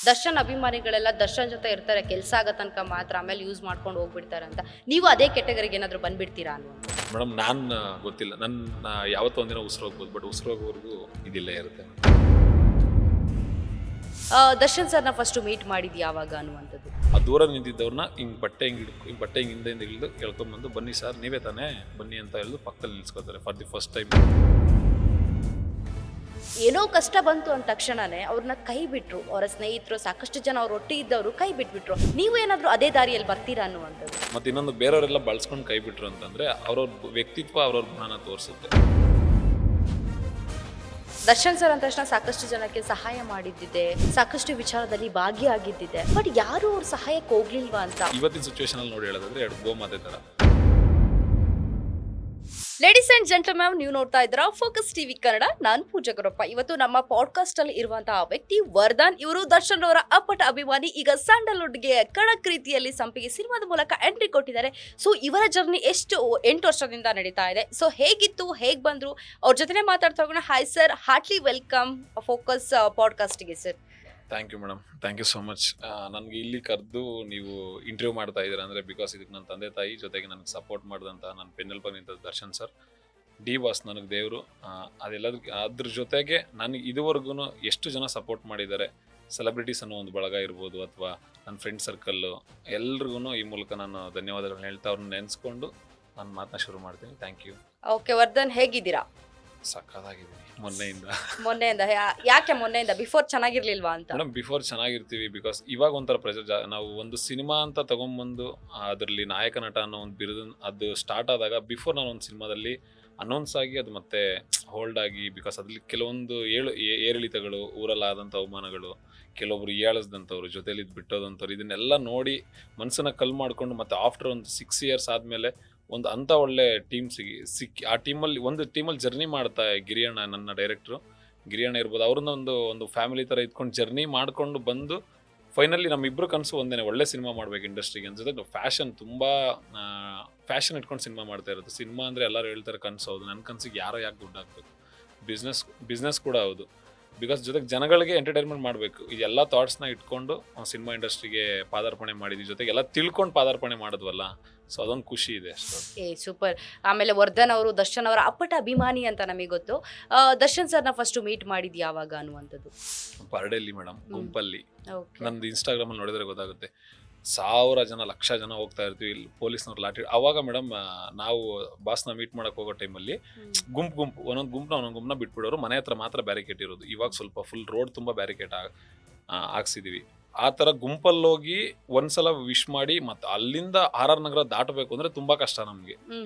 ದರ್ಶನ್ ಅಭಿಮಾನಿಗಳೆಲ್ಲ ದರ್ಶನ್ ಜೊತೆ ಇರ್ತಾರೆ, ಕೆಲಸ ಆಗೋ ತನಕ ಮಾತ್ರ, ಆಮೇಲೆ ಯೂಸ್ ಮಾಡ್ಕೊಂಡು ಹೋಗ್ಬಿಡ್ತಾರೆ ಅಂತ. ನೀವು ಅದೇ ಕೆಟಗರಿಗೆ ಏನಾದರೂ ಬಂದ್ಬಿಡ್ತೀರಾ ಅನ್ನುವಂಥ? ಮೇಡಮ್ ನಾನು ಗೊತ್ತಿಲ್ಲ, ನನ್ನ ಯಾವತ್ತೋ ಒಂದಿನ ಉಸಿರು ಹೋಗ್ಬೋದು, ಬಟ್ ಉಸಿರು ಹೋಗೋವರೆಗೂ ಇದಿಲ್ಲೇ ಇರುತ್ತೆ. ದರ್ಶನ್ ಸರ್ನ ಫಸ್ಟು ಮೀಟ್ ಮಾಡಿದ್ದು ಯಾವಾಗ ಅನ್ನುವಂಥದ್ದು? ಆ ದೂರ ನಿಂತಿದ್ದವ್ರನ್ನ ಹಿಂಗೆ ಬಟ್ಟೆ ಹಿಂಗೆ ಹಿಂದೆ ಇಳಿದು ಕೇಳ್ಕೊಂಬಂದು, ಬನ್ನಿ ಸರ್ ನೀವೇ ತಾನೇ ಬನ್ನಿ ಅಂತ ಹೇಳಿದು ಪಕ್ಕದಲ್ಲಿ ನಿಲ್ಸ್ಕೊತಾರೆ ಫಾರ್ ದಿ ಫಸ್ಟ್ ಟೈಮ್. ಏನೋ ಕಷ್ಟ ಬಂತು ಅಂದ ತಕ್ಷಣನೇ ಅವ್ರನ್ನ ಕೈ ಬಿಟ್ರು, ಅವರ ಸ್ನೇಹಿತರು ಸಾಕಷ್ಟು ಜನ ಅವ್ರ ಒಟ್ಟಿಗೆ ಇದ್ದವರು ಕೈ ಬಿಟ್ಬಿಟ್ರು. ನೀವು ಏನಾದರೂ ಅದೇ ದಾರಿಯಲ್ಲಿ ಬರ್ತೀರಾ ಅನ್ನುವಂಥದ್ದು? ಮತ್ತು ಇನ್ನೊಂದು, ಬೇರೆಯವರೆಲ್ಲ ಬಳಸ್ಕೊಂಡು ಕೈ ಬಿಟ್ರು ಅಂತಂದರೆ ಅವ್ರವ್ರ ವ್ಯಕ್ತಿತ್ವ ಅವ್ರವ್ರ ಗುಣನ ತೋರಿಸುತ್ತೆ. ದರ್ಶನ್ ಸರ್ ಅಂದ ತಕ್ಷಣ ಸಾಕಷ್ಟು ಜನಕ್ಕೆ ಸಹಾಯ ಮಾಡಿದ್ದಿದೆ, ಸಾಕಷ್ಟು ವಿಚಾರದಲ್ಲಿ ಭಾಗಿಯಾಗಿದ್ದಿದೆ, ಬಟ್ ಯಾರು ಅವ್ರ ಸಹಾಯಕ್ಕೆ ಹೋಗ್ಲಿಲ್ವಾ ಅಂತ. ಇವತ್ತಿನ ಸಿಚುವೇಶನಲ್ಲಿ ನೋಡಿ ಹೇಳೋದಾದ್ರೆ ಎರಡು ಗೋಮಾತೆ ಥರ. ಲೇಡೀಸ್ ಅಂಡ್ ಜೆಂಟಲ್ಮ್ಯಾನ್, ನೀವು ನೋಡ್ತಾ ಇದ್ದೀರಾ ಫೋಕಸ್ ಟಿವಿ ಕನ್ನಡ. ನಾನು ಪೂಜಾ ಗೌರಪ್ಪ. ಇವತ್ತು ನಮ್ಮ ಪಾಡ್ಕಾಸ್ಟ್ ಅಲ್ಲಿ ಇರುವಂತಹ ವ್ಯಕ್ತಿ ವರ್ಧನ್. ಇವರು ದರ್ಶನ್ ಅವರ ಅಪ್ಪಟ ಅಭಿಮಾನಿ. ಈಗ ಸ್ಯಾಂಡಲ್ವುಡ್ಗೆ ಖಡಕ್ ರೀತಿಯಲ್ಲಿ ಸಂಪಿಗೆ ಸಿನಿಮಾದ ಮೂಲಕ ಎಂಟ್ರಿ ಕೊಟ್ಟಿದ್ದಾರೆ. ಸೊ ಇವರ ಜರ್ನಿ 8 ವರ್ಷದಿಂದ ನಡೀತಾ ಇದೆ. ಸೊ ಹೇಗಿತ್ತು, ಹೇಗ್ ಬಂದ್ರು, ಅವ್ರ ಜೊತೆ ಮಾತಾಡ್ತಾ ಹೋಗೋಣ. Hi sir, heartly welcome focus ಪಾಡ್ಕಾಸ್ಟ್ಗೆ sir. Thank you madam, thank you so much. ನನಗೆ ಇಲ್ಲಿ ಕರೆದು ನೀವು ಇಂಟರ್ವ್ಯೂ ಮಾಡ್ತಾ ಇದ್ದೀರಾ ಅಂದರೆ ಬಿಕಾಸ್ ಇದಕ್ಕೆ ನನ್ನ ತಂದೆ ತಾಯಿ ಜೊತೆಗೆ ನನಗೆ ಸಪೋರ್ಟ್ ಮಾಡಿದಂಥ ನನ್ನ ಬೆನ್ನೆಲುಬು ನಿಂತ ದರ್ಶನ್ ಸರ್, ಡಿ ಬಾಸ್ ನನಗೆ ದೇವರು. ಅದೆಲ್ಲದಕ್ಕೆ ಅದ್ರ ಜೊತೆಗೆ ನನಗೆ ಇದುವರೆಗೂ ಎಷ್ಟು ಜನ ಸಪೋರ್ಟ್ ಮಾಡಿದ್ದಾರೆ, ಸೆಲೆಬ್ರಿಟೀಸ್ ಅನ್ನೋ ಒಂದು ಬಳಗ ಇರ್ಬೋದು ಅಥವಾ ನನ್ನ ಫ್ರೆಂಡ್ ಸರ್ಕಲ್ಲು, ಎಲ್ರಿಗೂ ಈ ಮೂಲಕ ನಾನು ಧನ್ಯವಾದಗಳನ್ನ ಹೇಳ್ತಾ ಅವ್ರನ್ನ ನೆನೆಸ್ಕೊಂಡು ನಾನು ಮಾತನ್ನ ಶುರು ಮಾಡ್ತೀನಿ. Thank you. ಓಕೆ ವರ್ಧನ್, ಹೇಗಿದ್ದೀರಾ? ಸಕ್ಕತ್ತಾಗಿದ್ದೀನಿ ಮೊನ್ನೆಯಿಂದ. ಯಾಕೆ ಮೊನ್ನೆಯಿಂದ? ಬಿಫೋರ್ ಚೆನ್ನಾಗಿರ್ಲಿಲ್ವಾ ಅಂತ? ಮೇಡಮ್, ಬಿಫೋರ್ ಚೆನ್ನಾಗಿರ್ತೀವಿ ಬಿಕಾಸ್ ಇವಾಗ ಒಂಥರ ಪ್ರೆಷರ್. ನಾವು ಒಂದು ಸಿನಿಮಾ ಅಂತ ತಗೊಂಬಂದು ಅದರಲ್ಲಿ ನಾಯಕ ನಟ ಅನ್ನೋ ಒಂದು ಬಿರುದು ಅದು ಸ್ಟಾರ್ಟ್ ಆದಾಗ, ಬಿಫೋರ್ ನಾನು ಒಂದು ಸಿನಿಮಾದಲ್ಲಿ ಅನೌನ್ಸ್ ಆಗಿ ಅದು ಮತ್ತೆ ಹೋಲ್ಡ್ ಆಗಿ, ಬಿಕಾಸ್ ಅದ್ರಲ್ಲಿ ಕೆಲವೊಂದು ಏರಿಳಿತಗಳು, ಊರಲ್ಲಾದಂಥ ಅವಮಾನಗಳು, ಕೆಲವೊಬ್ರು ಹೀಯಾಳಿಸಿದಂಥವ್ರು, ಜೊತೆಲಿ ಬಿಟ್ಟೋದಂಥವ್ರು, ಇದನ್ನೆಲ್ಲ ನೋಡಿ ಮನಸ್ಸನ್ನ ಕಲ್ ಮಾಡಿಕೊಂಡು ಮತ್ತೆ ಆಫ್ಟರ್ ಒಂದು 6 years ಆದಮೇಲೆ ಒಂದು ಅಂಥ ಒಳ್ಳೆ ಟೀಮ್ ಸಿಕ್ಕಿ ಆ ಟೀಮಲ್ಲಿ ಜರ್ನಿ ಮಾಡ್ತಾ ಗಿರಿಯಣ್ಣ, ನನ್ನ ಡೈರೆಕ್ಟ್ರು ಗಿರಿಯಣ್ಣ ಇರ್ಬೋದು, ಅವ್ರನ್ನ ಒಂದು ಫ್ಯಾಮಿಲಿ ಥರ ಇದ್ಕೊಂಡು ಜರ್ನಿ ಮಾಡಿಕೊಂಡು ಬಂದು ಫೈನಲಿ ನಮ್ಮಿಬ್ಬರು ಕನಸು ಒಂದೇ, ಒಳ್ಳೆ ಸಿನಿಮಾ ಮಾಡ್ಬೇಕು ಇಂಡಸ್ಟ್ರಿಗೆ ಅಂತ. ಜೊತೆಗೆ ಫ್ಯಾಷನ್, ತುಂಬ ಫ್ಯಾಷನ್ ಇಟ್ಕೊಂಡು ಸಿನಿಮಾ ಮಾಡ್ತಾ ಇರೋದು. ಸಿನಿಮಾ ಅಂದರೆ ಎಲ್ಲರೂ ಹೇಳ್ತಾರೆ ಕನಸು, ಹೌದು. ನನ್ನ ಕನಸಿಗೆ ಯಾಕೆ ದುಡ್ಡು ಹಾಕ್ಬೇಕು, ಬಿಸ್ನೆಸ್ ಕೂಡ ಹೌದು. ಬಿಕಾಸ್ ಜೊತೆಗೆ ಜನಗಳಿಗೆ ಎಂಟರ್ಟೈನ್ಮೆಂಟ್ ಮಾಡಬೇಕು, ಇದೆಲ್ಲ ಥಾಟ್ಸ್ನ ಇಟ್ಕೊಂಡು ಸಿನಿಮಾ ಇಂಡಸ್ಟ್ರಿಗೆ ಪಾದಾರ್ಪಣೆ ಮಾಡಿದ್ವಿ. ಜೊತೆಗೆ ಎಲ್ಲ ತಿಳ್ಕೊಂಡು ಪಾದಾರ್ಪಣೆ ಮಾಡಿದ್ವಲ್ಲ, ಸೊ ಅದೊಂದು ಖುಷಿ ಇದೆ ಅಷ್ಟೇ. ಸೂಪರ್. ಆಮೇಲೆ ವರ್ಧನ್ ಅವರು ದರ್ಶನ್ ಅವರ ಅಪ್ಪಟ ಅಭಿಮಾನಿ ಅಂತ ನಮಗೆ ಗೊತ್ತು. ದರ್ಶನ್ ಸರ್ನ ಫಸ್ಟ್ ಮೀಟ್ ಮಾಡಿದ್ದು ಯಾವಾಗ ಅನ್ನುವಂಥದ್ದು? ಪರ್ಡೆಲ್ಲಿ ಮೇಡಮ್, ಗುಂಪಲ್ಲಿ. ನಂದು ಇನ್ಸ್ಟಾಗ್ರಾಮಲ್ಲಿ ನೋಡಿದ್ರೆ ಗೊತ್ತಾಗುತ್ತೆ, 1000 ಜನ, 1,00,000 ಜನ ಹೋಗ್ತಾ ಇರ್ತೀವಿ. ಇಲ್ಲಿ ಪೊಲೀಸ್ನವ್ರು ಲಾಠಿ. ಅವಾಗ ಮೇಡಮ್ ನಾವು ಬಾಸ್ನ ಮೀಟ್ ಮಾಡಕ್ಕೆ ಹೋಗೋ ಟೈಮಲ್ಲಿ ಒಂದೊಂದು ಗುಂಪನ್ನ ಬಿಟ್ಬಿಡೋರು, ಮನೆ ಹತ್ರ ಮಾತ್ರ ಬ್ಯಾರಿಕೇಡ್ ಇರೋದು. ಇವಾಗ ಸ್ವಲ್ಪ ಫುಲ್ ರೋಡ್ ತುಂಬ ಬ್ಯಾರಿಕೇಡ್ ಹಾಕ್ಸಿದೀವಿ. ಆ ಥರ ಗುಂಪಲ್ಲೋಗಿ ಒಂದ್ಸಲ ವಿಶ್ ಮಾಡಿ ಮತ್ತೆ ಅಲ್ಲಿಂದ RR ನಗರ ದಾಟಬೇಕು ಅಂದರೆ ತುಂಬ ಕಷ್ಟ ನಮಗೆ.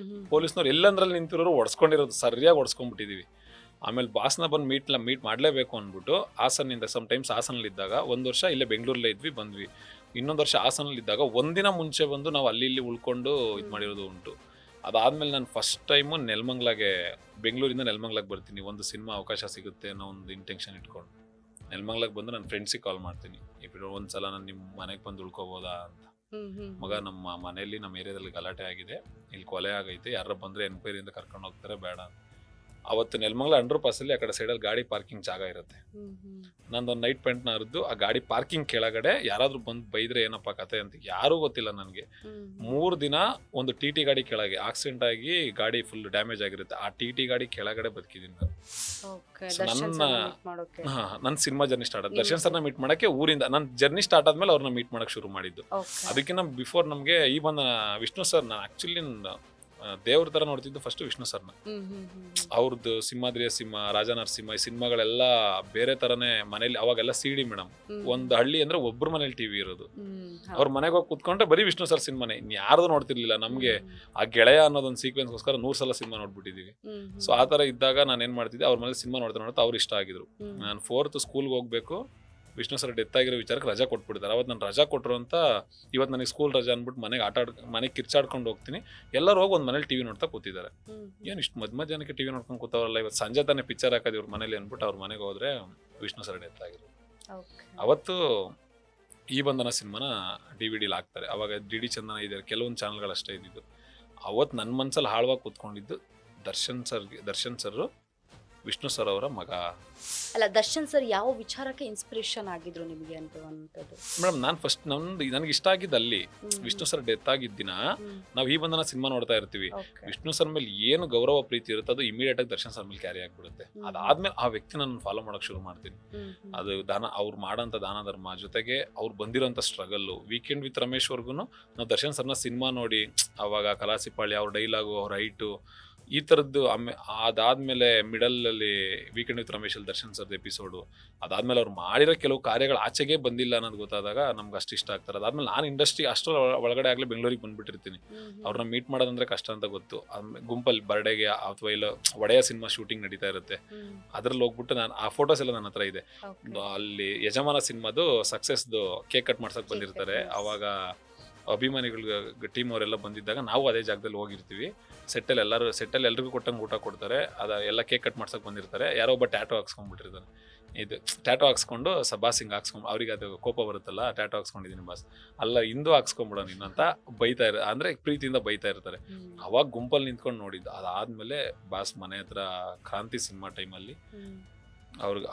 ಪೊಲೀಸ್ನವ್ರು ಎಲ್ಲಂದ್ರಲ್ಲಿ ನಿಂತಿರೋರು ಒಡ್ಸ್ಕೊಂಡಿರೋದು, ಸರಿಯಾಗಿ ಒಡ್ಸ್ಕೊಂಡ್ಬಿಟ್ಟಿದ್ದೀವಿ. ಆಮೇಲೆ ಬಾಸ್ನ ಬಂದು ಮೀಟ್ ಮಾಡಲೇಬೇಕು ಅಂದ್ಬಿಟ್ಟು ಹಾಸನಿಂದ ಟೈಮ್ಸ್ ಹಾಸನಲ್ಲಿದ್ದಾಗ 1 ವರ್ಷ ಇಲ್ಲೇ ಬೆಂಗಳೂರಲ್ಲೇ ಇದ್ವಿ, ಬಂದ್ವಿ. ಇನ್ನೊಂದು ವರ್ಷ ಹಾಸನಲ್ಲಿದ್ದಾಗ ಒಂದಿನ ಮುಂಚೆ ಬಂದು ನಾವು ಅಲ್ಲಿ ಉಳ್ಕೊಂಡು ಇದು ಮಾಡಿರೋದು ಉಂಟು. ಅದಾದಮೇಲೆ ನಾನು ಫಸ್ಟ್ ಟೈಮು ಬೆಂಗಳೂರಿಂದ ನೆಲಮಂಗ್ಲಾಗೆ ಬರ್ತೀನಿ, ಒಂದು ಸಿನಿಮಾ ಅವಕಾಶ ಸಿಗುತ್ತೆ ಅನ್ನೋ ಒಂದು ಇಂಟೆನ್ಷನ್ ಇಟ್ಕೊಂಡು ನೆಲಮಂಗ್ಲಾಗೆ ಬಂದು ನನ್ನ ಫ್ರೆಂಡ್ಸಿಗೆ ಕಾಲ್ ಮಾಡ್ತೀನಿ, ಒಂದ್ಸಲ ನಾನು ನಿಮ್ಮ ಮನೆಗೆ ಬಂದು ಉಳ್ಕೋಬೋದಾ ಅಂತ. ಮಗ, ನಮ್ಮ ಮನೆಯಲ್ಲಿ ನಮ್ಮ ಏರಿಯಾದಲ್ಲಿ ಗಲಾಟೆ ಆಗಿದೆ, ಇಲ್ಲಿ ಕೊಲೆ ಆಗೈತೆ, ಯಾರು ಬಂದರೆ ಎನ್ಕ್ವೈರಿಯಿಂದ ಕರ್ಕೊಂಡು ಹೋಗ್ತಾರೆ, ಬೇಡ. ಅವತ್ತು ನೆಲಮಂಗಲ ಅಂಡರ್ ಪಾಸಲ್ಲಿ ಆ ಕಡೆ ಸೈಡಲ್ಲಿ ಗಾಡಿ ಪಾರ್ಕಿಂಗ್ ಜಾಗ ಇರುತ್ತೆ. ನಂದೊಂದು ನೈಟ್ ಪ್ಯಾಂಟ್ನ ಹರಿದು ಆ ಗಾಡಿ ಪಾರ್ಕಿಂಗ್ ಕೆಳಗಡೆ ಯಾರಾದರೂ ಬಂದು ಬೈದ್ರೆ ಏನಪ್ಪ ಕತೆ ಅಂತ ಯಾರೂ ಗೊತ್ತಿಲ್ಲ ನನಗೆ. 3 ದಿನ ಒಂದು TT ಗಾಡಿ ಕೆಳಗೆ ಆಕ್ಸಿಡೆಂಟ್ ಆಗಿ ಗಾಡಿ ಫುಲ್ ಡ್ಯಾಮೇಜ್ ಆಗಿರುತ್ತೆ. ಆ TT ಗಾಡಿ ಕೆಳಗಡೆ ಬದುಕಿದ್ದೀನಿ ನಾನು. ನನ್ನ ಸಿನಿಮಾ ಜರ್ನಿ ಸ್ಟಾರ್ಟ್ ಆದ ದರ್ಶನ್ ಸರ್ನ ಮೀಟ್ ಮಾಡೋಕ್ಕೆ ಊರಿಂದ ನನ್ನ ಜರ್ನಿ ಸ್ಟಾರ್ಟ್ ಆದ್ಮೇಲೆ ಅವ್ರನ್ನ ಮೀಟ್ ಮಾಡೋಕ್ಕೆ ಶುರು ಮಾಡಿದ್ದು. ಅದಕ್ಕಿಂತ ಬಿಫೋರ್ ನಮಗೆ ಈ ಬಂದ ವಿಷ್ಣು ಸರ್, ನಾನು ಆ್ಯಕ್ಚುಲಿ ದೇವ್ರ ಥರ ನೋಡ್ತಿದ್ದು ಫಸ್ಟ್ ವಿಷ್ಣು ಸರ್ನ. ಅವ್ರದ್ದು ಸಿಂಹಾದ್ರಿಯ ಸಿಂಹ, ರಾಜ ನರಸಿಂಹ, ಈ ಸಿನಿಮಾಗಳೆಲ್ಲ ಬೇರೆ ಥರನೇ. ಮನೇಲಿ ಅವಾಗೆಲ್ಲ CD ಮೇಡಮ್, ಒಂದು ಹಳ್ಳಿ ಅಂದರೆ ಒಬ್ಬರ ಮನೇಲಿ TV ಇರೋದು. ಅವ್ರ ಮನೆಗೆ ಹೋಗಿ ಕುತ್ಕೊಂಡ್ರೆ ಬರೀ ವಿಷ್ಣು ಸರ್ ಸಿನಿಮಾನೇ, ಇನ್ಯಾರ್ದು ನೋಡ್ತಿರ್ಲಿಲ್ಲ. ನಮಗೆ ಆ ಗೆಳೆಯ ಅನ್ನೋದೊಂದು ಸೀಕ್ವೆನ್ಸ್ಗೋಸ್ಕರ 100 ಸಲ ಸಿನಿಮಾ ನೋಡ್ಬಿಟ್ಟಿದ್ದೀವಿ. ಸೊ ಆ ಥರ ಇದ್ದಾಗ ನಾನು ಏನು ಮಾಡ್ತಿದ್ದೆ, ಅವ್ರ ಮನೇಲಿ ಸಿನಿಮಾ ನೋಡ್ತಾ ಅವ್ರು ಇಷ್ಟ ಆಗಿದ್ರು. ನಾನು 4th ಸ್ಕೂಲ್ಗೆ ಹೋಗಬೇಕು, ವಿಷ್ಣು ಸರ್ ಡೆತ್ ಆಗಿರೋ ವಿಚಾರಕ್ಕೆ ರಜಾ ಕೊಟ್ಬಿಡ್ತಾರೆ. ಅವತ್ತು ನಾನು ರಜಾ ಕೊಟ್ಟರು ಅಂತ ಇವತ್ತು ನನಗೆ ಸ್ಕೂಲ್ ರಜಾ ಅಂದ್ಬಿಟ್ಟು ಮನೆಗೆ ಕಿರ್ಚಾಡ್ಕೊಂಡು ಹೋಗ್ತೀನಿ. ಎಲ್ಲರೂ ಹೋಗಿ ಒಂದು ಮನೇಲಿ TV ನೋಡ್ತಾ ಕೂತಿದ್ದಾರೆ. ಏನು ಇಷ್ಟು ಮಧ್ಯಾಹ್ನಕ್ಕೆ TV ನೋಡ್ಕೊಂಡು ಕೂತವರಲ್ಲ, ಇವತ್ತು ಸಂಜೆ ತಾನೇ ಪಿಕ್ಚರ್ ಹಾಕೋದು ಇವ್ರ ಮನೇಲಿ ಅಂದ್ಬಿಟ್ಟು ಅವ್ರ ಮನೆಗೆ ಹೋದ್ರೆ ವಿಷ್ಣು ಸರ್ ಡೆತ್ ಆಗಿದ್ರು. ಅವತ್ತು ಈ ಬಂಧನ ಸಿನಿಮಾನ DVD ಹಾಕ್ತಾರೆ. ಅವಾಗ DD ಚಂದನ ಇದೆ, ಕೆಲವೊಂದು ಚಾನಲ್ಗಳಷ್ಟೇ ಇದ್ದಿದ್ದು. ಅವತ್ತು ನನ್ನ ಮನಸ್ಸಲ್ಲಿ ಹಾಳವಾಗಿ ಕೂತ್ಕೊಂಡಿದ್ದು ದರ್ಶನ್ ಸರ್ ವಿಷ್ಣು ಸರ್ ಅವರ ಮಗ. ಅಲ್ಲ, ದರ್ಶನ್ ಸರ್ ಯಾವ ವಿಚಾರಕ್ಕೆ ಇನ್ಸ್ಪಿರೇಷನ್ ಆಗಿದ್ರು ನಿಮಗೆ ಅನ್ನುವಂಥದ್ದು? ಮೇಡಮ್ ನಾನು ಫಸ್ಟ್ ನನಗೆ ಇಷ್ಟ ಆಗಿದ್ದು ಅಲ್ಲಿ ವಿಷ್ಣು ಸರ್ ಡೆತ್ ಆಗಿದ್ದ ದಿನ ನಾವು ಈ ಬಂಧನ ಸಿನಿಮಾ ನೋಡ್ತಾ ಇರ್ತೀವಿ. ವಿಷ್ಣು ಸರ್ ಮೇಲೆ ಏನು ಗೌರವ ಪ್ರೀತಿ ಇರುತ್ತೆ ಅದು ಇಮಿಡಿಯೇಟ್ ಆಗಿ ದರ್ಶನ್ ಸರ್ ಮೇಲೆ ಕ್ಯಾರಿ ಆಗ್ಬಿಡುತ್ತೆ. ಅದಾದ್ಮೇಲೆ ಆ ವ್ಯಕ್ತಿ ನಾನು ಫಾಲೋ ಮಾಡಕ್ ಶುರು ಮಾಡ್ತೀನಿ. ಅದು ಅವ್ರು ಮಾಡೋಂಥ ದಾನ ಧರ್ಮ ಜೊತೆಗೆ ಅವ್ರು ಬಂದಿರೋಂಥ ಸ್ಟ್ರಗಲ್ಲು. ವೀಕೆಂಡ್ ವಿತ್ ರಮೇಶ್ ವರ್ಗು ನಾವು ದರ್ಶನ್ ಸರ್ನ ಸಿನಿಮಾ ನೋಡಿ ಅವಾಗ ಕಲಾಸಿಪಾಳಿ ಅವ್ರ ಡೈಲಾಗು ಅವ್ರ ಹೈಟು ಈ ಥರದ್ದು. ಅದಾದ್ಮೇಲೆ ಮಿಡಲಲ್ಲಿ ವೀಕೆಂಡ್ ವಿತ್ ರಮೇಶ್ ಅಲ್ಲಿ ದರ್ಶನ್ ಸರ್ದು ಎಪಿಸೋಡು, ಅದಾದ್ಮೇಲೆ ಅವ್ರು ಮಾಡಿರೋ ಕೆಲವು ಕಾರ್ಯಗಳು ಆಚೆಗೆ ಬಂದಿಲ್ಲ ಅನ್ನೋದು ಗೊತ್ತಾದಾಗ ನಮ್ಗೆ ಅಷ್ಟು ಇಷ್ಟ ಆಗ್ತಾರೆ. ಅದಾದ್ಮೇಲೆ ನಾನು ಇಂಡಸ್ಟ್ರಿ ಅಷ್ಟು ಒಳಗಡೆ ಆಗಲೇ ಬೆಂಗಳೂರಿಗೆ ಬಂದ್ಬಿಟ್ಟಿರ್ತೀನಿ. ಅವ್ರನ್ನ ಮೀಟ್ ಮಾಡೋದಂದ್ರೆ ಕಷ್ಟ ಅಂತ ಗೊತ್ತು. ಗುಂಪಲ್ಲಿ ಬರ್ಡೇಗೆ ಅಥವಾ ಇಲ್ಲ ಒಡೆಯ ಸಿನಿಮಾ ಶೂಟಿಂಗ್ ನಡೀತಾ ಇರುತ್ತೆ, ಅದ್ರಲ್ಲಿ ಹೋಗ್ಬಿಟ್ಟು ನಾನು ಆ ಫೋಟೋಸ್ ಎಲ್ಲ ನನ್ನ ಹತ್ರ ಇದೆ. ಅಲ್ಲಿ ಯಜಮಾನ ಸಿನಿಮಾದು ಸಕ್ಸಸ್ದು ಕೇಕ್ ಕಟ್ ಮಾಡ್ಸಕ್ ಬಂದಿರ್ತಾರೆ. ಅವಾಗ ಅಭಿಮಾನಿಗಳ ಟೀಮ್ ಅವರೆಲ್ಲ ಬಂದಿದ್ದಾಗ ನಾವು ಅದೇ ಜಾಗದಲ್ಲಿ ಹೋಗಿರ್ತೀವಿ. ಸೆಟ್ಟಲ್ಲಿ ಎಲ್ರಿಗೂ ಕೊಟ್ಟಂಗೆ ಊಟ ಕೊಡ್ತಾರೆ. ಎಲ್ಲ ಕೇಕ್ ಕಟ್ ಮಾಡ್ಸಕ್ ಬಂದಿರ್ತಾರೆ. ಯಾರೋ ಒಬ್ಬ ಟ್ಯಾಟೋ ಹಾಕ್ಸ್ಕೊಂಡ್ಬಿಟ್ಟಿರ್ತಾನೆ. ಇದು ಟ್ಯಾಟೋ ಹಾಕ್ಸ್ಕೊಂಡು ಬಾಸ್ ಹಿಂಗೆ ಹಾಕ್ಸ್ಕೊಂಡು ಅವ್ರಿಗೆ ಅದು ಕೋಪ ಬರುತ್ತಲ್ಲ, ಟ್ಯಾಟೋ ಹಾಕ್ಸ್ಕೊಂಡಿದ್ದೀನಿ ಬಾಸ್ ಅಲ್ಲ ಹಿಂದೂ ಹಾಕ್ಸ್ಕೊಂಡ್ಬಿಡೋ ನೀನು ಅಂತ ಬೈತಾ ಅಂದ್ರೆ ಪ್ರೀತಿಯಿಂದ ಬೈತಾ ಇರ್ತಾರೆ. ಅವಾಗ ಗುಂಪಲ್ಲಿ ನಿಂತ್ಕೊಂಡು ನೋಡಿದ್ದು. ಅದಾದ್ಮೇಲೆ ಬಾಸ್ ಮನೆ ಹತ್ರ ಕ್ರಾಂತಿ ಸಿನಿಮಾ ಟೈಮಲ್ಲಿ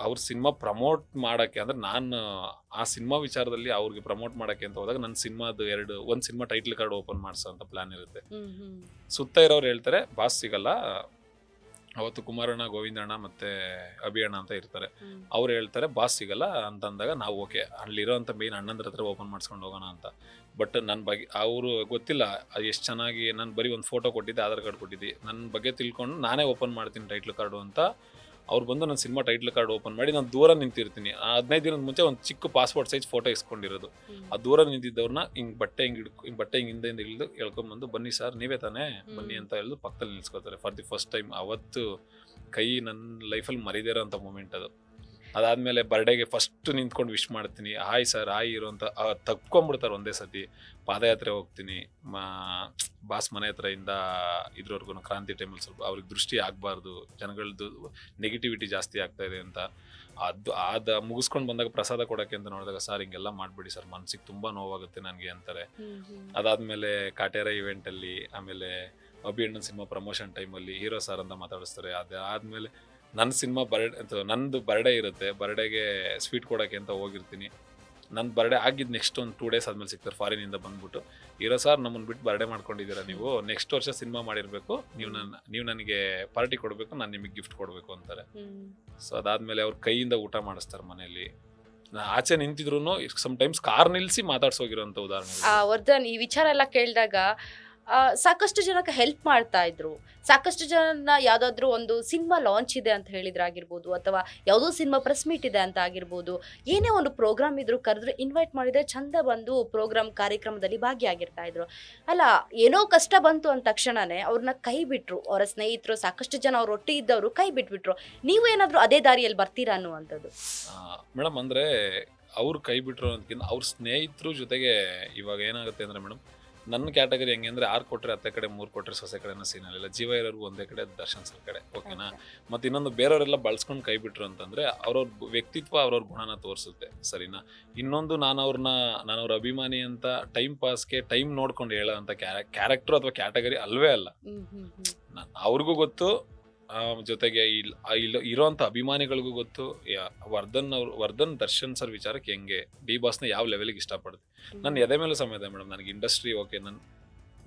ಅವ್ರ ಸಿನಿಮಾ ಪ್ರಮೋಟ್ ಮಾಡಕ್ಕೆ ಅಂದ್ರೆ ನಾನು ಆ ಸಿನಿಮಾ ವಿಚಾರದಲ್ಲಿ ಅವ್ರಿಗೆ ಪ್ರಮೋಟ್ ಮಾಡಕ್ಕೆ ಅಂತ ಹೋದಾಗ ನನ್ನ ಸಿನಿಮಾದು ಒಂದು ಸಿನಿಮಾ ಟೈಟ್ಲ್ ಕಾರ್ಡ್ ಓಪನ್ ಮಾಡಿಸೋ ಅಂತ ಪ್ಲಾನ್ ಇರುತ್ತೆ. ಸುತ್ತ ಇರೋರು ಹೇಳ್ತಾರೆ ಬಾಸ್ ಸಿಗಲ್ಲ, ಅವತ್ತು ಕುಮಾರಣ್ಣ, ಗೋವಿಂದಣ್ಣ ಮತ್ತೆ ಅಭಿಯಣ್ಣ ಅಂತ ಇರ್ತಾರೆ. ಅವ್ರು ಹೇಳ್ತಾರೆ ಬಾಸ್ ಸಿಗಲ್ಲ ಅಂತಂದಾಗ ನಾವು ಓಕೆ ಅಲ್ಲಿರೋಂಥ ಮೇನ್ ಅಣ್ಣಂದ್ರ ಹತ್ರ ಓಪನ್ ಮಾಡಿಸ್ಕೊಂಡು ಹೋಗೋಣ ಅಂತ. ಬಟ್ ನನ್ನ ಬಗ್ಗೆ ಅವರು ಗೊತ್ತಿಲ್ಲ ಎಷ್ಟು ಚೆನ್ನಾಗಿ ನಾನು ಬರೀ ಒಂದು ಫೋಟೋ ಕೊಟ್ಟಿದ್ದೆ, ಆಧಾರ್ ಕಾರ್ಡ್ ಕೊಟ್ಟಿದ್ದೆ, ನನ್ನ ಬಗ್ಗೆ ತಿಳ್ಕೊಂಡು ನಾನೇ ಓಪನ್ ಮಾಡ್ತೀನಿ ಟೈಟ್ಲ್ ಕಾರ್ಡು ಅಂತ. ಅವ್ರು ಬಂದು ನನ್ನ ಸಿನಿಮಾ ಟೈಟ್ಲ್ ಕಾರ್ಡ್ ಓಪನ್ ಮಾಡಿ ನಾನು ದೂರ ನಿಂತಿರ್ತೀನಿ. 15 ದಿನದ ಮುಂಚೆ ಒಂದು ಚಿಕ್ಕ ಪಾಸ್ಪೋರ್ಟ್ ಸೈಜ್ ಫೋಟೋ ಇಸ್ಕೊಂಡಿರೋದು. ಆ ದೂರ ನಿಂತಿದ್ದವ್ರನ್ನ ಹಿಂಗೆ ಬಟ್ಟೆ ಹಿಂದೆ ಇಳಿದು ಹೇಳ್ಕೊಂಡ್ಬಂದು ಬನ್ನಿ ಸರ್ ನೀವೇ ತಾನೇ ಬನ್ನಿ ಅಂತ ಹೇಳಿದು ಪಕ್ಕದಲ್ಲಿ ನಿಲ್ಸ್ಕೊತಾರೆ ಫಾರ್ ದಿ ಫಸ್ಟ್ ಟೈಮ್. ಅವತ್ತು ಕೈ ನನ್ನ ಲೈಫಲ್ಲಿ ಮರಿದೇ ಇರೋಂಥ ಮೂಮೆಂಟ್ ಅದು. ಅದಾದಮೇಲೆ ಬರ್ಡೇಗೆ ಫಸ್ಟ್ ನಿಂತ್ಕೊಂಡು ವಿಶ್ ಮಾಡ್ತೀನಿ, ಹಾಯ್ ಸರ್ ಹಾಯ್ ಇರೋ ಅಂತ ತಪ್ಕೊಂಡ್ಬಿಡ್ತಾರೆ ಒಂದೇ ಸತಿ. ಪಾದಯಾತ್ರೆ ಹೋಗ್ತೀನಿ ಬಾಸ್ ಮನೆ ಹತ್ರ ಇಂದ ಇದ್ರವರೆಗೂ ಕ್ರಾಂತಿ ಟೈಮಲ್ಲಿ ಸ್ವಲ್ಪ ಅವ್ರಿಗೆ ದೃಷ್ಟಿ ಆಗಬಾರ್ದು, ಜನಗಳದ್ದು ನೆಗೆಟಿವಿಟಿ ಜಾಸ್ತಿ ಆಗ್ತಾ ಇದೆ ಅಂತ. ಅದು ಮುಗಿಸ್ಕೊಂಡು ಬಂದಾಗ ಪ್ರಸಾದ ಕೊಡೋಕ್ಕೆ ಅಂತ ನೋಡಿದಾಗ ಸರ್ ಹಿಂಗೆಲ್ಲ ಮಾಡಬೇಡಿ ಸರ್ ಮನ್ಸಿಗೆ ತುಂಬ ನೋವಾಗುತ್ತೆ ನನಗೆ ಅಂತಾರೆ. ಅದಾದಮೇಲೆ ಕಾಟೇರ ಇವೆಂಟಲ್ಲಿ ಆಮೇಲೆ ಅಭಿಯಣ್ಣನ ಸಿನಿಮಾ ಪ್ರಮೋಷನ್ ಟೈಮಲ್ಲಿ ಹೀರೋ ಸರ್ ಅಂತ ಮಾತಾಡಿಸ್ತಾರೆ. ಅದಾದಮೇಲೆ ನನ್ನ ಸಿನಿಮಾ ನಂದು ಬರ್ಡೇ ಇರುತ್ತೆ, ಬರ್ಡೇಗೆ ಸ್ವೀಟ್ ಕೊಡೋಕ್ಕೆ ಅಂತ ಹೋಗಿರ್ತೀನಿ. ನನ್ನ ಬರ್ಡೇ ಆಗಿದ್ದು ನೆಕ್ಸ್ಟ್ ಒಂದು 2 days ಆದಮೇಲೆ ಸಿಗ್ತಾರೆ ಫಾರಿನಿಂದ ಬಂದ್ಬಿಟ್ಟು, ಹೀರೋ ಸರ್ ನಮ್ಮನ್ನು ಬಿಟ್ಟು ಬರ್ಡೇ ಮಾಡ್ಕೊಂಡಿದ್ದೀರಾ ನೀವು, ನೆಕ್ಸ್ಟ್ ವರ್ಷ ಸಿನಿಮಾ ಮಾಡಿರಬೇಕು, ನೀವು ನನಗೆ ಪಾರ್ಟಿ ಕೊಡಬೇಕು, ನಾನು ನಿಮಗೆ ಗಿಫ್ಟ್ ಕೊಡಬೇಕು ಅಂತಾರೆ. ಸೊ ಅದಾದಮೇಲೆ ಅವ್ರ ಕೈಯಿಂದ ಊಟ ಮಾಡಿಸ್ತಾರೆ ಮನೆಯಲ್ಲಿ. ಆಚೆ ನಿಂತಿದ್ರು ಸಮ್ಟೈಮ್ಸ್ ಕಾರ್ ನಿಲ್ಲಿಸಿ ಮಾತಾಡ್ಸೋಗಿರೋಂಥ ಉದಾಹರಣೆ. ವರ್ಧನ್, ಈ ವಿಚಾರ ಎಲ್ಲ ಕೇಳಿದಾಗ ಸಾಕಷ್ಟು ಜನಕ್ಕೆ ಹೆಲ್ಪ್ ಮಾಡ್ತಾ ಇದ್ರು. ಸಾಕಷ್ಟು ಜನ ಯಾವುದಾದ್ರೂ ಒಂದು ಸಿನಿಮಾ ಲಾಂಚ್ ಇದೆ ಅಂತ ಹೇಳಿದ್ರಾಗಿರ್ಬೋದು, ಅಥವಾ ಯಾವುದೋ ಸಿನಿಮಾ ಪ್ರೆಸ್ ಮೀಟ್ ಇದೆ ಅಂತ ಆಗಿರ್ಬೋದು, ಏನೇ ಒಂದು ಪ್ರೋಗ್ರಾಮ್ ಇದ್ರು ಕರೆದ್ರೆ ಇನ್ವೈಟ್ ಮಾಡಿದ್ರೆ ಚಂದ ಬಂದು ಕಾರ್ಯಕ್ರಮದಲ್ಲಿ ಭಾಗಿಯಾಗಿರ್ತಾ ಇದ್ರು. ಅಲ್ಲ, ಏನೋ ಕಷ್ಟ ಬಂತು ಅಂದ ತಕ್ಷಣನೇ ಅವ್ರನ್ನ ಕೈ ಬಿಟ್ರು, ಅವರ ಸ್ನೇಹಿತರು ಸಾಕಷ್ಟು ಜನ ಅವ್ರ ಒಟ್ಟಿಗೆ ಇದ್ದವರು ಕೈ ಬಿಟ್ಬಿಟ್ರು. ನೀವು ಏನಾದರೂ ಅದೇ ದಾರಿಯಲ್ಲಿ ಬರ್ತೀರಾ ಅನ್ನುವಂಥದ್ದು? ಮೇಡಮ್ ಅಂದರೆ ಅವ್ರು ಕೈ ಬಿಟ್ರು ಅನ್ನೋದಕ್ಕಿಂತ ಅವ್ರ ಸ್ನೇಹಿತರು ಜೊತೆಗೆ ಇವಾಗ ಏನಾಗುತ್ತೆ ಅಂದರೆ ಮೇಡಮ್, ನನ್ನ ಕ್ಯಾಟಗರಿ ಹೆಂಗೆ ಅಂದರೆ 6 ಕೊಟ್ಟರೆ ಅತ್ತೆ ಕಡೆ 3 ಕೊಟ್ಟರೆ ಸೊಸೆ ಕಡೆನ ಸೀನಲ್ಲ, ಜೀವ ಇರೋರ್ಗು ಒಂದೇ ಕಡೆ, ದರ್ಶನ್ ಸರ್ ಕಡೆ, ಓಕೆನಾ. ಮತ್ತು ಇನ್ನೊಂದು ಬೇರೆಯವರೆಲ್ಲ ಬಳಸ್ಕೊಂಡು ಕೈ ಬಿಟ್ರು ಅಂತಂದರೆ ಅವ್ರವ್ರ ವ್ಯಕ್ತಿತ್ವ ಅವ್ರವ್ರ ಗುಣನ ತೋರಿಸುತ್ತೆ, ಸರಿನಾ. ಇನ್ನೊಂದು ನಾನು ಅವ್ರ ಅಭಿಮಾನಿ ಅಂತ ಟೈಮ್ ಪಾಸ್ಗೆ ಟೈಮ್ ನೋಡ್ಕೊಂಡು ಹೇಳೋ ಅಂತ ಕ್ಯಾರೆಕ್ಟರ್ ಅಥವಾ ಕ್ಯಾಟಗರಿ ಅಲ್ವೇ ಅಲ್ಲ. ಅವ್ರಿಗೂ ಗೊತ್ತು, ಜೊತೆಗೆ ಇರೋಂಥ ಅಭಿಮಾನಿಗಳಿಗೂ ಗೊತ್ತು ವರ್ಧನ್ ದರ್ಶನ್ ಸರ್ ವಿಚಾರಕ್ಕೆ ಹೆಂಗೆ ಡಿ ಬಾಸ್ನ ಯಾವ ಲೆವೆಲ್ಗೆ ಇಷ್ಟಪಡುತ್ತೆ. ನನ್ನ ಎದೆ ಮೇಲೆ ಸಮೇತ ಮೇಡಮ್ ನನಗೆ ಇಂಡಸ್ಟ್ರಿ ಓಕೆ,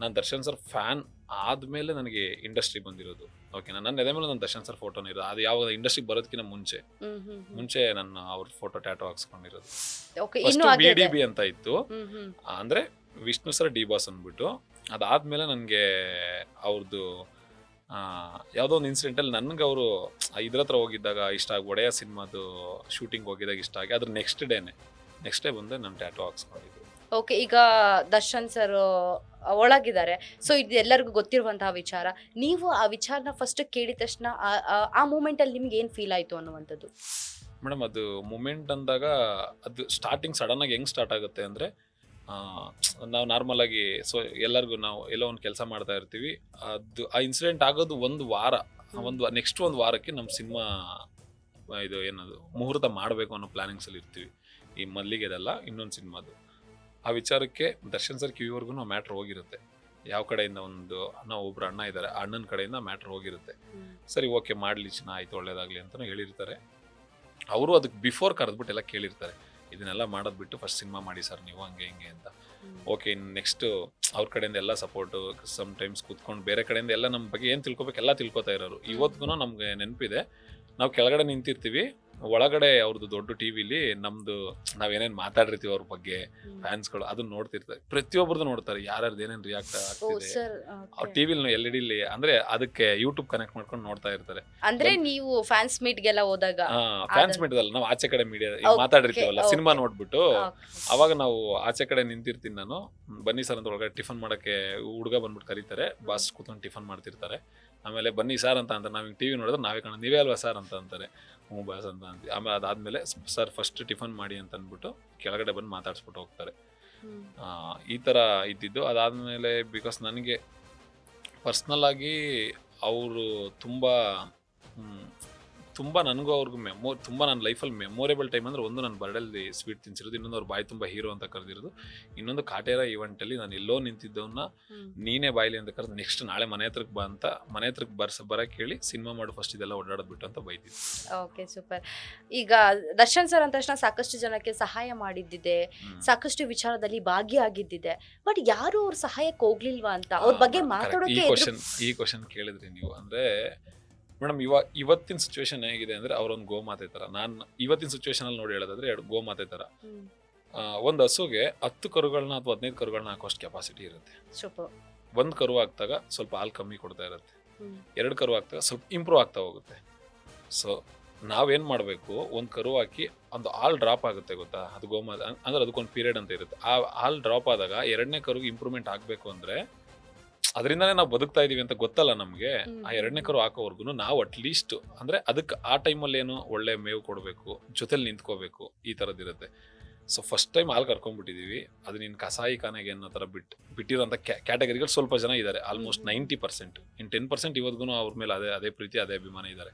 ನಾನು ದರ್ಶನ್ ಸರ್ ಫ್ಯಾನ್ ಆದಮೇಲೆ ನನಗೆ ಇಂಡಸ್ಟ್ರಿ ಬಂದಿರೋದು, ಓಕೆನಾ. ನನ್ನ ಎದೆ ಮೇಲೆ ನನ್ನ ದರ್ಶನ್ ಸರ್ ಫೋಟೋನ ಇರೋದು, ಅದು ಯಾವ ಇಂಡಸ್ಟ್ರಿ ಬರೋದಕ್ಕಿಂತ ಮುಂಚೆ ನನ್ನ ಅವ್ರ ಫೋಟೋ ಟ್ಯಾಟೋ ಹಾಕ್ಸ್ಕೊಂಡಿರೋದು. BDB ಅಂತ ಇತ್ತು, ಅಂದರೆ ವಿಷ್ಣು ಸರ್ ಡಿ ಬಾಸ್ ಅಂದ್ಬಿಟ್ಟು. ಅದಾದ್ಮೇಲೆ ನನಗೆ ಅವ್ರದ್ದು ಯಾವುದೋ ಒಂದು ಇನ್ಸಿಡೆಂಟಲ್ಲಿ ನನಗೆ ಅವರು ಇದ್ರ ಹತ್ರ ಹೋಗಿದ್ದಾಗ ಇಷ್ಟ ಆಗಿ, ಒಡೆಯ ಸಿನಿಮಾದು ಶೂಟಿಂಗ್ ಹೋಗಿದ್ದಾಗ ಇಷ್ಟ ಆಗಿ, ಅದ್ರ ನೆಕ್ಸ್ಟ್ ಡೇ ಬಂದು ನಾನು ಟ್ಯಾಟೋ ಹಾಕ್ಸ್ಕೊಂಡಿದ್ದು. ಓಕೆ, ಈಗ ದರ್ಶನ್ ಸರ್ ಒಳಗಿದ್ದಾರೆ, ಸೊ ಇದು ಎಲ್ಲರಿಗೂ ಗೊತ್ತಿರುವಂತಹ ವಿಚಾರ. ನೀವು ಆ ವಿಚಾರನ ಫಸ್ಟ್ ಕೇಳಿದ ತಕ್ಷಣ ಆ ಮೂಮೆಂಟಲ್ಲಿ ನಿಮ್ಗೆ ಏನು ಫೀಲ್ ಆಯಿತು ಅನ್ನುವಂಥದ್ದು? ಮೇಡಮ್ ಅದು ಮೂಮೆಂಟ್ ಅಂದಾಗ ಅದು ಸ್ಟಾರ್ಟಿಂಗ್ ಸಡನ್ನಾಗಿ ಹೆಂಗೆ ಸ್ಟಾರ್ಟ್ ಆಗುತ್ತೆ ಅಂದರೆ, ನಾವು ನಾರ್ಮಲ್ ಆಗಿ ಎಲ್ಲರಿಗೂ ನಾವು ಎಲ್ಲೋ ಒಂದು ಕೆಲಸ ಮಾಡ್ತಾ ಇರ್ತೀವಿ. ಆ ಇನ್ಸಿಡೆಂಟ್ ಆಗೋದು ಒಂದು ನೆಕ್ಸ್ಟ್ ಒಂದು ವಾರಕ್ಕೆ ನಮ್ಮ ಸಿನಿಮಾ ಇದು ಏನದು ಮುಹೂರ್ತ ಮಾಡಬೇಕು ಅನ್ನೋ ಪ್ಲಾನಿಂಗ್ಸಲ್ಲಿ ಇರ್ತೀವಿ. ಈ ಮಲ್ಲಿಗೆದಲ್ಲ ಇನ್ನೊಂದು ಸಿನಿಮಾದು ಆ ವಿಚಾರಕ್ಕೆ ದರ್ಶನ್ ಸರ್ ಕಿವಿವರೆಗೂ ಮ್ಯಾಟ್ರ್ ಹೋಗಿರುತ್ತೆ. ಯಾವ ಕಡೆಯಿಂದ ನಾವು ಒಬ್ರು ಅಣ್ಣ ಇದ್ದಾರೆ, ಅಣ್ಣನ ಕಡೆಯಿಂದ ಮ್ಯಾಟ್ರ್ ಹೋಗಿರುತ್ತೆ. ಸರಿ ಓಕೆ ಮಾಡಲಿ ಚಿನ್ನ, ಆಯ್ತು ಒಳ್ಳೇದಾಗಲಿ ಅಂತಲೂ ಹೇಳಿರ್ತಾರೆ. ಅವರು ಅದಕ್ಕೆ ಬಿಫೋರ್ ಕರೆದ್ಬಿಟ್ಟು ಎಲ್ಲ ಕೇಳಿರ್ತಾರೆ, ಇದನ್ನೆಲ್ಲ ಮಾಡೋದು ಬಿಟ್ಟು ಫಸ್ಟ್ ಸಿನಿಮಾ ಮಾಡಿ ಸರ್ ನೀವು, ಹಂಗೆ ಹಿಂಗೆ ಅಂತ. ಓಕೆ, ನೆಕ್ಸ್ಟ್ ಅವ್ರ ಕಡೆಯಿಂದ ಎಲ್ಲ ಸಪೋರ್ಟು. ಸಮ್ ಟೈಮ್ಸ್ ಕೂತ್ಕೊಂಡು ಬೇರೆ ಕಡೆಯಿಂದ ಎಲ್ಲ ನಮ್ಮ ಬಗ್ಗೆ ಏನು ತಿಳ್ಕೊಬೇಕು ಎಲ್ಲ ತಿಳ್ಕೊತಾ ಇರೋರು. ಇವತ್ತಿಗೂ ನಮ್ಗೆ ನೆನಪಿದೆ, ನಾವು ಕೆಳಗಡೆ ನಿಂತಿರ್ತೀವಿ, ಒಳಗಡೆ ಅವ್ರದ್ದು ದೊಡ್ಡ ಟಿವಿಲಿ ನಮ್ದು ನಾವೇನೇನು ಮಾತಾಡಿರ್ತೀವಿ ಅವ್ರ ಬಗ್ಗೆ, ಫ್ಯಾನ್ಸ್ಗಳು ಅದನ್ನ ನೋಡ್ತಿರ್ತಾರೆ. ಪ್ರತಿಯೊಬ್ಬರದ್ದು ನೋಡ್ತಾರೆ, ಯಾರ್ಯಾರ್ದು ಏನೇನು ರಿಯಾಕ್ಟ್ ಆಗ್ತಿದೆ ಅವ್ರ ಟಿವಿಲಿ LED ಅಂದ್ರೆ ಅದಕ್ಕೆ ಯೂಟ್ಯೂಬ್ ಕನೆಕ್ಟ್ ಮಾಡ್ಕೊಂಡು ನೋಡ್ತಾ ಇರ್ತಾರೆ. ಅಂದ್ರೆ ನೀವು ಫ್ಯಾನ್ಸ್ ಮೀಟ್ಗೆಲ್ಲ ಹೋದಾಗ, ಫ್ಯಾನ್ಸ್ ಮೀಟ್ ಅಲ್ಲ, ನಾವು ಆಚೆ ಕಡೆ ಮೀಡಿಯಾ ಮಾತಾಡಿರ್ತೀವಲ್ಲ ಸಿನಿಮಾ ನೋಡ್ಬಿಟ್ಟು, ಅವಾಗ ನಾವು ಆಚೆ ಕಡೆ ನಿಂತಿರ್ತೀನಿ ನಾನು. ಬನ್ನಿ ಸರ್ ಅಂತ ಒಳಗಡೆ ಟಿಫನ್ ಮಾಡಕ್ಕೆ ಹುಡುಗ ಬಂದ್ಬಿಟ್ಟು ಕರೀತಾರೆ, ಬಾಸ್ ಕೂತ್ಕೊಂಡು ಟಿಫನ್ ಮಾಡ್ತಿರ್ತಾರೆ. ಆಮೇಲೆ ಬನ್ನಿ ಸರ್ ಅಂತ ನಾವು ಟಿವಿ ನೋಡಿದ್ರೆ ನಾವೇ ಕಾಣ, ನೀವೇ ಅಲ್ವಾ ಸರ್ ಅಂತ ಅಂತಾರೆ. ಹ್ಞೂ ಬಾಸ್ ಅಂತ ಅಂತೀವಿ. ಆಮೇಲೆ ಅದಾದ್ಮೇಲೆ ಸರ್ ಫಸ್ಟ್ ಟಿಫನ್ ಮಾಡಿ ಅಂತ ಅಂದ್ಬಿಟ್ಟು ಕೆಳಗಡೆ ಬಂದು ಮಾತಾಡ್ಸ್ಬಿಟ್ಟು ಹೋಗ್ತಾರೆ. ಈ ಥರ ಇದ್ದಿದ್ದು. ಅದಾದಮೇಲೆ ಬಿಕಾಸ್ ನನಗೆ ಪರ್ಸ್ನಲ್ ಆಗಿ ಅವರು ತುಂಬ ನನಗೂ ಅವ್ರಿಗೂ ತುಂಬ ನನ್ನ ಲೈಫಲ್ಲಿ ಮೆಮೊರೇಬಲ್ ಟೈಮ್ ಅಂದರೆ, ಒಂದು ನನ್ನ ಬರ್ಡೇಲಿ ಸ್ವೀಟ್ ತಿನ್ಸಿರೋದು, ಇನ್ನೊಂದು ಅವ್ರು ಬಾಯಿ ತುಂಬ ಹೀರೋ ಅಂತ ಕರೆದಿರೋದು, ಇನ್ನೊಂದು ಕಾಟೇರ ಈವೆಂಟಲ್ಲಿ ನಾನು ಎಲ್ಲೋ ನಿಂತಿದ್ದವನ್ನ ನೀನೇ ಬಾಯ್ಲಿ ಅಂತ ಕರೆದು ನೆಕ್ಸ್ಟ್ ನಾಳೆ ಮನೆ ಹತ್ರಕ್ಕೆ ಬಾ ಅಂತ ಮನೆ ಹತ್ರಕ್ಕೆ ಬರಕ್ಕೆ ಹೇಳಿ ಸಿನಿಮಾ ಮಾಡು ಫಸ್ಟ್ ಇದೆಲ್ಲ ಓಡಾಡೋದು ಬಿಟ್ಟು ಅಂತ ಬೈತಿದ್ದೆ. Okay, super. ಈಗ ದರ್ಶನ್ ಸರ್ ಅಂದ ತಕ್ಷಣ ಸಾಕಷ್ಟು ಜನಕ್ಕೆ ಸಹಾಯ ಮಾಡಿದ್ದಿದೆ, ಸಾಕಷ್ಟು ವಿಚಾರದಲ್ಲಿ ಭಾಗಿಯಾಗಿದ್ದಿದೆ, ಬಟ್ ಯಾರು ಅವ್ರ ಸಹಾಯಕ್ಕೆ ಹೋಗ್ಲಿಲ್ವಾ ಅಂತ ಅವ್ರ ಬಗ್ಗೆ ಮಾತಾಡೋಕೆ. ಈ ಕ್ವಶನ್ ಕೇಳಿದ್ರಿ ನೀವು. ಅಂದ್ರೆ ಮೇಡಮ್ ಇವತ್ತಿನ ಸಿಚುವೇಶನ್ ಹೇಗಿದೆ ಅಂದ್ರೆ, ಅವರೊಂದು ಗೋಮಾತೆ ತರ. ನಾನು ಇವತ್ತಿನ ಸಿಚುವೇಶನ್ ಅಲ್ಲಿ ನೋಡಿ ಹೇಳೋದಾದ್ರೆ, 2 ಗೋಮಾತೆ ತರ. ಒಂದು ಹಸುಗೆ 10 ಕರುಗಳನ್ನ ಅಥವಾ 15 ಕರುಗಳನ್ನ ಹಾಕೋಷ್ಟು ಕೆಪಾಸಿಟಿ ಇರುತ್ತೆ. 1 ಕರು ಹಾಕ್ದಾಗ ಸ್ವಲ್ಪ ಹಾಲು ಕಮ್ಮಿ ಕೊಡ್ತಾ ಇರುತ್ತೆ, 2 ಕರು ಹಾಕ್ದಾಗ ಸ್ವಲ್ಪ ಇಂಪ್ರೂವ್ ಆಗ್ತಾ ಹೋಗುತ್ತೆ. ಸೊ ನಾವೇನ್ ಮಾಡ್ಬೇಕು, 1 ಕರು ಹಾಕಿ ಒಂದು ಹಾಲು ಡ್ರಾಪ್ ಆಗುತ್ತೆ ಗೊತ್ತಾ, ಅದು ಗೋಮಾತೆ ಅಂದ್ರೆ ಅದಕ್ಕೊಂದು ಪೀರಿಯಡ್ ಅಂತ ಇರುತ್ತೆ. ಆ ಹಾಲು ಡ್ರಾಪ್ ಆದಾಗ 2ನೇ ಕರುಗೆ ಇಂಪ್ರೂವ್ಮೆಂಟ್ ಆಗ್ಬೇಕು ಅಂದ್ರೆ, ಅದರಿಂದಾನೇ ನಾವು ಬದುಕ್ತಾ ಇದೀವಿ ಅಂತ ಗೊತ್ತಲ್ಲ ನಮ್ಗೆ. ಆ 2ನೇ ಕರು ಹಾಕೋವರ್ಗು ನಾವು ಅಟ್ಲೀಸ್ಟ್ ಅಂದ್ರೆ ಅದಕ್ಕೆ ಆ ಟೈಮಲ್ಲಿ ಏನು ಒಳ್ಳೆ ಮೇವು ಕೊಡಬೇಕು, ಜೊತೆಲಿ ನಿಂತ್ಕೋಬೇಕು, ಈ ಥರದ್ದಿರುತ್ತೆ. ಸೊ ಫಸ್ಟ್ ಟೈಮ್ ಹಾಲು ಕರ್ಕೊಂಡ್ಬಿಟ್ಟಿದೀವಿ, ಅದು ನೀನು ಕಸಾಯಿ ಖಾನೆಗೆ ಅನ್ನೋ ಥರ ಬಿಟ್ಟಿರೋಂಥ ಕ್ಯಾಟಗರಿಗಳು ಸ್ವಲ್ಪ ಜನ ಇದ್ದಾರೆ, ಆಲ್ಮೋಸ್ಟ್ 90%. ಇನ್ನು 10% ಇವತ್ತಿಗೂ ಅವ್ರ ಮೇಲೆ ಅದೇ ಪ್ರೀತಿ, ಅದೇ ಅಭಿಮಾನ ಇದ್ದಾರೆ.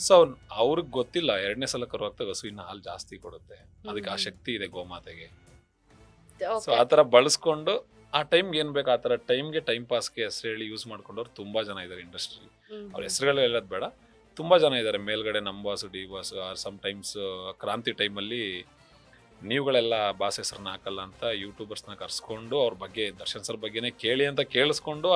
ಸೊ ಅವ್ರಿಗೆ ಗೊತ್ತಿಲ್ಲ 2ನೇ ಸಲ ಕರು ಹಾಕ್ದಾಗ ಹಸು ಇನ್ನು ಹಾಲು ಜಾಸ್ತಿ ಕೊಡುತ್ತೆ, ಅದಕ್ಕೆ ಆ ಶಕ್ತಿ ಇದೆ ಗೋಮಾತೆಗೆ. ಸೊ ಆ ಥರ ಬಳಸ್ಕೊಂಡು ಆ ಟೈಮ್ಗೆ ಏನ್ ಬೇಕು ಆ ಥರ ಟೈಮ್ಗೆ ಟೈಮ್ ಪಾಸ್ಗೆ ಹೆಸರು ಹೇಳಿ ಯೂಸ್ ಮಾಡ್ಕೊಂಡವ್ರು ತುಂಬಾ ಜನ ಇದ್ದಾರೆ ಇಂಡಸ್ಟ್ರಿ. ಅವ್ರ ಹೆಸರುಗಳು ಹೇಳೋದು ಬೇಡ, ತುಂಬಾ ಜನ ಇದ್ದಾರೆ. ಮೇಲ್ಗಡೆ ನಮ್ಮ boss, D boss, are some times Kranti ಟೈಮಲ್ಲಿ ನೀವುಗಳೆಲ್ಲ ಬಾಸ್ ಹೆಸರನ್ನ ಹಾಕಲ್ಲ ಅಂತ ಯೂಟ್ಯೂಬರ್ಸ್ನ ಕರ್ಸ್ಕೊಂಡು ಅವ್ರ ಬಗ್ಗೆ, ದರ್ಶನ್ ಸರ್ ಬಗ್ಗೆನೇ ಕೇಳಿ ಅಂತ ಕೇಳಿಸ್ಕೊಂಡು,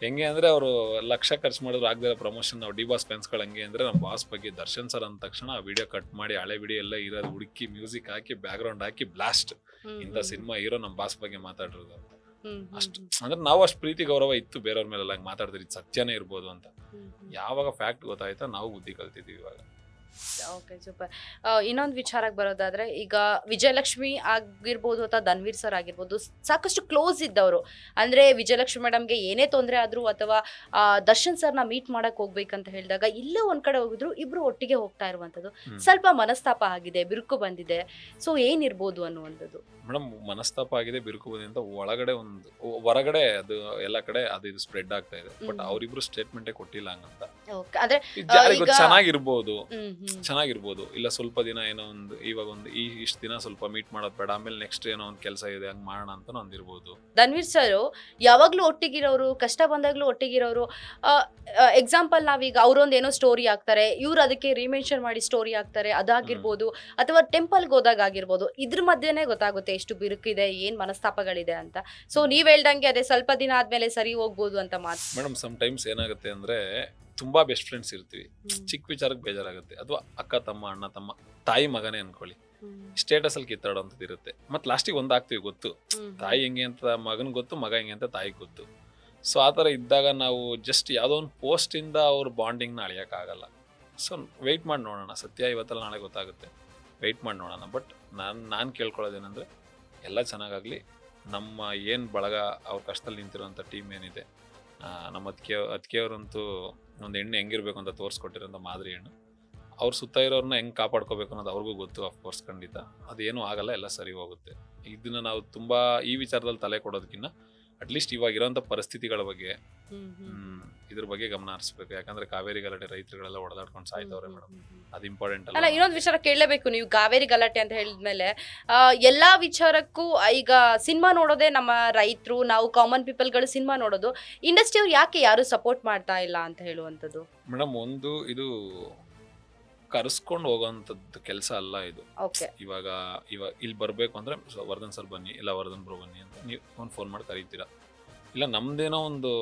ಹೆಂಗೆ ಅಂದರೆ ಅವರು ಲಕ್ಷ ಖರ್ಚು ಮಾಡಿದ್ರು ಆಗದೆ ಪ್ರಮೋಷನ್. ನಾವು ಡಿ ಬಾಸ್ ಫ್ಯಾನ್ಸ್ಗಳು ಹಂಗೆ ಅಂದರೆ, ನಮ್ಮ ಬಾಸ್ ಬಗ್ಗೆ ದರ್ಶನ್ ಸರ್ ಅಂದ ತಕ್ಷಣ ಆ ವಿಡಿಯೋ ಕಟ್ ಮಾಡಿ ಹಳೆ ವಿಡಿಯೋ ಎಲ್ಲ ಇರೋದು ಹುಡುಕಿ ಮ್ಯೂಸಿಕ್ ಹಾಕಿ ಬ್ಯಾಕ್ಗ್ರೌಂಡ್ ಹಾಕಿ ಬ್ಲಾಸ್ಟ್, ಇಂಥ ಸಿನಿಮಾ ಹೀರೋ ನಮ್ಮ ಬಾಸ್ ಬಗ್ಗೆ ಮಾತಾಡಿರೋದು ಅಂತ. ಅಷ್ಟು ಅಂದ್ರೆ ನಾವು ಅಷ್ಟು ಪ್ರೀತಿ ಗೌರವ ಇತ್ತು ಬೇರೆಯವ್ರ ಮೇಲೆಲ್ಲ ಹಂಗೆ ಮಾತಾಡಿದ್ರೆ ಇದು ಸತ್ಯನೇ ಇರ್ಬೋದು ಅಂತ. ಯಾವಾಗ ಫ್ಯಾಕ್ಟ್ ಗೊತ್ತಾಯ್ತಾ ನಾವು ಬುದ್ಧಿ ಕಲ್ತಿದ್ದೀವಿ ಇವಾಗ. Okay, super. ಇನ್ನೊಂದು ವಿಚಾರಕ್ಕೆ ಬರೋದಾದ್ರೆ, ಈಗ ವಿಜಯಲಕ್ಷ್ಮಿ ಆಗಿರ್ಬೋದು ಅಥವಾ ಧನ್ವೀರ್ ಸರ್ ಆಗಿರ್ಬೋದು, ಸಾಕಷ್ಟು ಕ್ಲೋಸ್ ಇದ್ದವರು. ಅಂದ್ರೆ ವಿಜಯಲಕ್ಷ್ಮಿ ಮೇಡಮ್ಗೆ ಏನೇ ತೊಂದರೆ ಆದ್ರು ಅಥವಾ ದರ್ಶನ್ ಸರ್ನ ಮೀಟ್ ಮಾಡಕ್ ಹೋಗ್ಬೇಕಂತ ಹೇಳಿದಾಗ ಇಲ್ಲೇ ಒಂದ್ ಕಡೆ ಹೋಗಿದ್ರು, ಇಬ್ರು ಒಟ್ಟಿಗೆ ಹೋಗ್ತಾ ಇರುವಂತದ್ದು. ಸ್ವಲ್ಪ ಮನಸ್ತಾಪ ಆಗಿದೆ, ಬಿರುಕು ಬಂದಿದೆ. ಸೊ ಏನಿರ್ಬೋದು ಅನ್ನುವಂಥದ್ದು. ಮೇಡಮ್, ಮನಸ್ತಾಪ ಆಗಿದೆ, ಬಿರುಕು ಬಂದಿದೆ ಅಂತ ಹೊರಗಡೆ ಅದು ಎಲ್ಲ ಕಡೆ ಅದು ಇದು ಸ್ಪ್ರೆಡ್ ಆಗ್ತಾ ಇದೆ. ಬಟ್ ಅವರಿಬ್ರು ಸ್ಟೇಟ್ಮೆಂಟೇ ಕೊಟ್ಟಿಲ್ಲ ಹಂಗಂತ. ಚೆನ್ನಾಗಿರ್ಬೋದು, ಇಲ್ಲ ಸ್ವಲ್ಪ ದಿನ ಏನೋ ಒಂದು ಇವಾಗ ಒಂದು ಇಷ್ಟು ದಿನ ಸ್ವಲ್ಪ ಮೀಟ್ ಮಾಡೋದು ಬೇಡ, ಆಮೇಲೆ ನೆಕ್ಸ್ಟ್ ಏನೋ ಒಂದು ಕೆಲಸ ಇದೆ ಹಂಗ್ ಮಾಡೋಣ ಅಂತ ಅಂದಿರ್ಬೋದು. ಧನ್ವೀರ್ ಸರ್ ಯಾವಾಗ್ಲೂ ಒಟ್ಟಿಗಿರೋರು, ಕಷ್ಟ ಬಂದಾಗ್ಲೂ ಒಟ್ಟಿಗಿರೋರು. ಎಕ್ಸಾಂಪಲ್ ನಾವೀಗ ಅವರೊಂದು ಏನೋ ಸ್ಟೋರಿ ಹಾಕ್ತಾರೆ, ಇವ್ರು ಅದಕ್ಕೆ ರಿಮೆನ್ಷನ್ ಮಾಡಿ ಸ್ಟೋರಿ ಹಾಕ್ತಾರೆ, ಅದಾಗಿರ್ಬೋದು. ಅಥವಾ ಟೆಂಪಲ್ಗೆ ಹೋದಾಗ ಆಗಿರ್ಬೋದು. ಇದ್ರ ಮಧ್ಯೆನೇ ಗೊತ್ತಾಗುತ್ತೆ ಎಷ್ಟು ಬಿರುಕಿದೆ, ಏನ್ ಮನಸ್ತಾಪಗಳಿದೆ ಅಂತ. ಸೊ ನೀವ್ ಹೇಳ್ದಂಗೆ ಅದೇ ಸ್ವಲ್ಪ ದಿನ ಆದ್ಮೇಲೆ ಸರಿ ಹೋಗ್ಬೋದು ಅಂತ ಮಾತು. ಮೇಡಮ್, ಸಮ್ ಟೈಮ್ಸ್ ಏನಾಗುತ್ತೆ ಅಂದ್ರೆ, ತುಂಬಾ ಬೆಸ್ಟ್ ಫ್ರೆಂಡ್ಸ್ ಇರ್ತೀವಿ, ಚಿಕ್ಕ ವಿಚಾರಕ್ಕೆ ಬೇಜಾರಾಗುತ್ತೆ. ಅಥವಾ ಅಕ್ಕ ತಮ್ಮ, ಅಣ್ಣ ತಮ್ಮ, ತಾಯಿ ಮಗನೇ ಅನ್ಕೊಳ್ಳಿ, ಸ್ಟೇಟಸ್ ಅಲ್ಲಿ ಕಿತ್ತಾಡೋಂಥದ್ದು ಇರುತ್ತೆ. ಮತ್ತೆ ಲಾಸ್ಟಿಗೆ ಒಂದಾಗ್ತೀವಿ, ಗೊತ್ತು ತಾಯಿ ಹೆಂಗೆ ಅಂತ ಮಗನ್ ಗೊತ್ತು, ಮಗ ಹೆಂಗೆ ಅಂತ ತಾಯಿಗೆ ಗೊತ್ತು. ಸೊ ಆ ಥರ ಇದ್ದಾಗ ನಾವು ಜಸ್ಟ್ ಯಾವುದೋ ಒಂದು ಪೋಸ್ಟಿಂದ ಅವ್ರ ಬಾಂಡಿಂಗ್ನ ಅಳಿಯೋಕ್ಕಾಗಲ್ಲ. ಸೊ ವೆಯ್ಟ್ ಮಾಡಿ ನೋಡೋಣ, ಸತ್ಯ ಇವತ್ತಲ್ಲ ನಾಳೆ ಗೊತ್ತಾಗುತ್ತೆ, ವೆಯ್ಟ್ ಮಾಡಿ ನೋಡೋಣ. ಬಟ್ ನಾನು ಕೇಳ್ಕೊಳ್ಳೋದೇನೆಂದರೆ, ಎಲ್ಲ ಚೆನ್ನಾಗಾಗಲಿ. ನಮ್ಮ ಏನು ಬಳಗ ಅವ್ರ ಕಷ್ಟದಲ್ಲಿ ನಿಂತಿರೋಂಥ ಟೀಮ್ ಏನಿದೆ, ನಮ್ಮ ಅದಕ್ಕೆಯವರಂತೂ ಒಂದು ಹೆಣ್ಣು ಹೆಂಗಿರ್ಬೇಕು ಅಂತ ತೋರಿಸ್ಕೊಟ್ಟಿರೋಂಥ ಮಾದರಿ ಹೆಣ್ಣು. ಅವ್ರ ಸುತ್ತ ಇರೋರನ್ನ ಹೆಂಗೆ ಕಾಪಾಡ್ಕೋಬೇಕು ಅನ್ನೋದು ಅವ್ರಿಗೂ ಗೊತ್ತು. ಅಫ್ಕೋರ್ಸ್ ಖಂಡಿತ ಅದೇನೂ ಆಗಲ್ಲ, ಎಲ್ಲ ಸರಿ ಹೋಗುತ್ತೆ. ಇದನ್ನು ನಾವು ತುಂಬ ಈ ವಿಚಾರದಲ್ಲಿ ತಲೆ ಕೊಡೋದಕ್ಕಿಂತ ಅಟ್ಲೀಸ್ಟ್ ಇವಾಗ ಇರೋಂಥ ಪರಿಸ್ಥಿತಿಗಳ ಬಗ್ಗೆ ಇದ್ರ ಬಗ್ಗೆ ಗಮನ ಹರಿಸ್ಬೇಕು. ಯಾಕಂದ್ರೆ ಕಾವೇರಿ ಗಲಾಟೆ ರೈತರುಗಳೆಲ್ಲ ಹೊಡೆದಾಡ್ಕೊಂಡು ಸಾಯ್ತವ್ರೆ ಮೇಡಮ್, ಅದು ಇಂಪಾರ್ಟೆಂಟ್ ಅಲ್ಲ. ಇನ್ನೊಂದು ವಿಚಾರ ಕೇಳಲೇಬೇಕು, ನೀವು ಕಾವೇರಿ ಗಲಾಟೆ ಅಂತ ಹೇಳಿದ್ಮೇಲೆ ಎಲ್ಲಾ ವಿಚಾರಕ್ಕೂ ಈಗ ಸಿನಿಮಾ ನೋಡೋದೇ ನಮ್ಮ ರೈತರು, ನಾವು ಕಾಮನ್ ಪೀಪಲ್ಗಳು ಸಿನಿಮಾ ನೋಡೋದು. ಇಂಡಸ್ಟ್ರಿ ಯಾಕೆ ಯಾರು ಸಪೋರ್ಟ್ ಮಾಡ್ತಾ ಇಲ್ಲ ಅಂತ ಹೇಳುವಂಥದ್ದು ಮೇಡಮ್. ಒಂದು ಇದು ಕರೆಸ್ಕೊಂಡು ಹೋಗೋಂಥದ್ದು ಕೆಲಸ ಅಲ್ಲ ಇದು. ಇವಾಗ ಇಲ್ಲಿ ಬರಬೇಕು ಅಂದ್ರೆ ವರ್ಧನ್ ಸರ್ ಬನ್ನಿ, ಇಲ್ಲ ವರ್ಧನ್ ಬ್ರೋ ಬನ್ನಿ ಅಂತ ನೀವು ಒಂದು ಫೋನ್ ಮಾಡಿ ಕರೀತೀರಾ. ಇಲ್ಲ ನಮ್ದೇನೋ ಒಂದು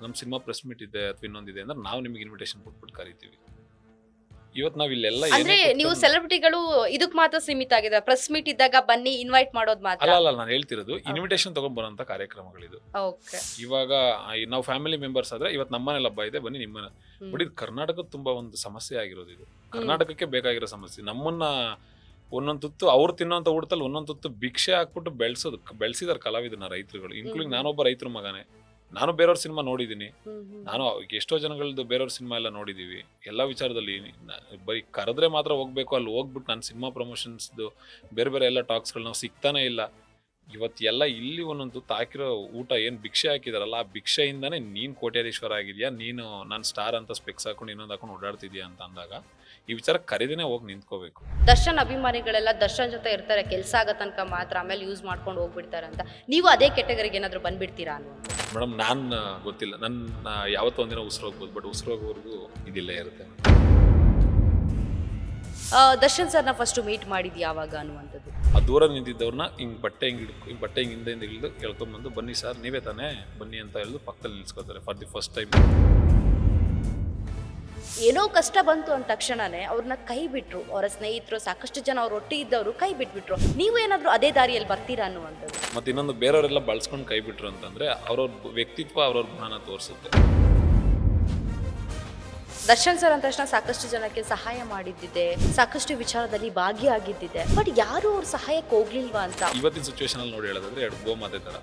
ನಮ್ಮ ಸಿನಿಮಾ ಪ್ರೆಸ್ ಮೀಟ್ ಇದೆ ಅಥವಾ ಇನ್ನೊಂದಿದೆ ಅಂದ್ರೆ ನಾವು ನಿಮಗೆ ಇನ್ವಿಟೇಷನ್ ಕೊಟ್ಬಿಟ್ಟು ಕರಿತೀವಿ. ಇವತ್ತು ನಾವ್ ಇಲ್ಲೆಲ್ಲ ಅಂದ್ರೆ ನೀವು ಸೆಲೆಬ್ರಿಟಿಗಳು ಇದಕ್ ಮಾತ್ರ ಸೀಮಿತ ಆಗಿದೆ, ಪ್ರೆಸ್ ಮೀಟ್ ಇದ್ದಾಗ ಬನ್ನಿ ಇನ್ವೈಟ್ ಮಾಡೋದು ಮಾತ್ರ ಅಲ್ಲ. ನಾನು ಹೇಳ್ತಿರೋದು ಇನ್ವಿಟೇಷನ್ ತಗೊಂಡ್ ಬರೋಂತ ಕಾರ್ಯಕ್ರಮಗಳಿದು. ಇವಾಗ ನಾವು ಫ್ಯಾಮಿಲಿ ಮೆಂಬರ್ಸ್ ಆದ್ರೆ ಇವತ್ತು ನಮ್ಮನೇಲಿ ಹಬ್ಬ ಇದೆ ಬನ್ನಿ ನಿಮ್ಮನೆ. ಬಟ್ ಇದು ಕರ್ನಾಟಕದ ತುಂಬಾ ಒಂದು ಸಮಸ್ಯೆ ಆಗಿರೋದು. ಇದು ಕರ್ನಾಟಕಕ್ಕೆ ಬೇಕಾಗಿರೋ ಸಮಸ್ಯೆ. ನಮ್ಮನ್ನ ಒಂದೊಂದು ತುತ್ತು ಅವ್ರು ತಿನ್ನೋಂತ ಊಟದಲ್ಲಿ ಒಂದೊಂದು ತುತ್ತು ಭಿಕ್ಷೆ ಹಾಕ್ಬಿಟ್ಟು ಬೆಳೆಸಿದಾರೆ ಕಲಾವಿದನ ರೈತರುಗಳು. ಇನ್ಕ್ಲೂಡಿಂಗ್ ನಾನೊಬ್ಬ ರೈತರ ಮಗನೇ. ನಾನು ಬೇರೆಯವ್ರ ಸಿನಿಮಾ ನೋಡಿದೀನಿ. ನಾನು ಎಷ್ಟೋ ಜನಗಳದ್ದು ಬೇರೆಯವ್ರ ಸಿನಿಮಾ ಎಲ್ಲ ನೋಡಿದೀವಿ. ಎಲ್ಲ ವಿಚಾರದಲ್ಲಿ ಬರೀ ಕರೆದ್ರೆ ಮಾತ್ರ ಹೋಗ್ಬೇಕು, ಅಲ್ಲಿ ಹೋಗ್ಬಿಟ್ಟು ನಾನು ಸಿನಿಮಾ ಪ್ರಮೋಷನ್ಸ್ದು ಬೇರೆ ಬೇರೆ ಎಲ್ಲ ಟಾಕ್ಸ್ಗಳು ನಾವು ಸಿಗ್ತಾನೆ ಇಲ್ಲ. ಇವತ್ತೆಲ್ಲ ಇಲ್ಲಿ ಒಂದೊಂದು ಹಾಕಿರೋ ಊಟ ಏನು ಭಿಕ್ಷೆ ಹಾಕಿದಾರಲ್ಲ, ಆ ಭಿಕ್ಷೆಯಿಂದಾನೇ ನೀನು ಕೋಟ್ಯಾಧೀಶ್ವರ ಆಗಿದ್ಯಾ, ನೀನು ನಾನು ಸ್ಟಾರ್ ಅಂತ ಸ್ಪೆಕ್ಸ್ ಹಾಕೊಂಡು ಇನ್ನೊಂದು ಹಾಕೊಂಡು ಓಡಾಡ್ತಿದ್ಯಾ ಅಂತ ಅಂದಾಗ ಈ ವಿಚಾರ ಕರೀದೇನೆ ಹೋಗಿ ನಿಂತ್ಕೋಬೇಕು. ದರ್ಶನ್ ಅಭಿಮಾನಿಗಳೆಲ್ಲ ದರ್ಶನ್ ಜೊತೆ ಇರ್ತಾರೆ, ಕೆಲಸ ಆಗೋ ತನಕ ಮಾತ್ರ, ಆಮೇಲೆ ಯೂಸ್ ಮಾಡ್ಕೊಂಡು ಹೋಗ್ಬಿಡ್ತಾರೆ ಅಂತ. ನೀವು ಅದೇ ಕೆಟಗರಿಗೆ ಏನಾದ್ರು ಬಂದ್ಬಿಡ್ತೀರಾ ಅನ್ನೋದು? ಮೇಡಮ್ ನಾನು ಗೊತ್ತಿಲ್ಲ, ನನ್ನ ಯಾವತ್ತೋ ಒಂದಿನ ಉಸಿರು ಹೋಗ್ಬೋದು, ಬಟ್ ಉಸಿರು ಹೋಗೋವರೆಗೂ ಇದಿಲ್ಲೇ ಇರುತ್ತೆ. ದರ್ಶನ್ ಸರ್ನ ಫಸ್ಟ್ ಮೀಟ್ ಮಾಡಿದ್ ಯಾವಾಗ ಅನ್ನುವಂಥದ್ದು? ಆ ದೂರ ನಿಂತಿದ್ದವ್ರನ್ನ ಹಿಂಗ್ ಬಟ್ಟೆ ಹಿಂದಿಂದ ಇಳಿದು ಕೇಳ್ಕೊಂಡ್ಬಂದು ಬನ್ನಿ ಸರ್ ನೀವೇ ತಾನೇ ಬನ್ನಿ ಅಂತ ಹೇಳಿದ್ರು ಪಕ್ಕದಲ್ಲಿ ನಿಲ್ಸ್ಕೊತಾರೆ ಫಾರ್ ದಿ ಫಸ್ಟ್ ಟೈಮ್. ಏನೋ ಕಷ್ಟ ಬಂತು ಅಂದ ತಕ್ಷಣನೇ ಅವ್ರನ್ನ ಕೈ ಬಿಟ್ರು, ಅವರ ಸ್ನೇಹಿತರು ಸಾಕಷ್ಟು ಜನ ಅವ್ರ ಒಟ್ಟಿಗೆ ಇದ್ದವರು ಕೈ ಬಿಟ್ಬಿಟ್ರು. ನೀವು ಏನಾದ್ರು ಅದೇ ದಾರಿಯಲ್ಲಿ ಬರ್ತೀರಾ ಅನ್ನುವಂಥದ್ದು? ಮತ್ತೆ ಇನ್ನೊಂದು ಬೇರೆಯವರೆಲ್ಲ ಬಳಸ್ಕೊಂಡು ಕೈ ಬಿಟ್ರು ಅಂತಂದ್ರೆ ಅವ್ರವ್ರ ವ್ಯಕ್ತಿತ್ವ ಅವ್ರವ್ರ ಗುಣನ ತೋರಿಸುತ್ತೆ. ದರ್ಶನ್ ಸರ್ ಅಂದ ತಕ್ಷಣ ಸಾಕಷ್ಟು ಜನಕ್ಕೆ ಸಹಾಯ ಮಾಡಿದ್ದಿದೆ, ಸಾಕಷ್ಟು ವಿಚಾರದಲ್ಲಿ ಭಾಗಿಯಾಗಿದ್ದಿದೆ. ಬಟ್ ಯಾರು ಅವ್ರ ಸಹಾಯಕ್ಕೆ ಹೋಗ್ಲಿಲ್ವಾ ಅಂತ ಇವತ್ತಿನ ಸಿಚುವೇಶನ್ ಅಲ್ಲಿ ನೋಡಿ ಹೇಳೋದಾದ್ರೆ ಎರಡು ಗೋಮಾತೆ ತರ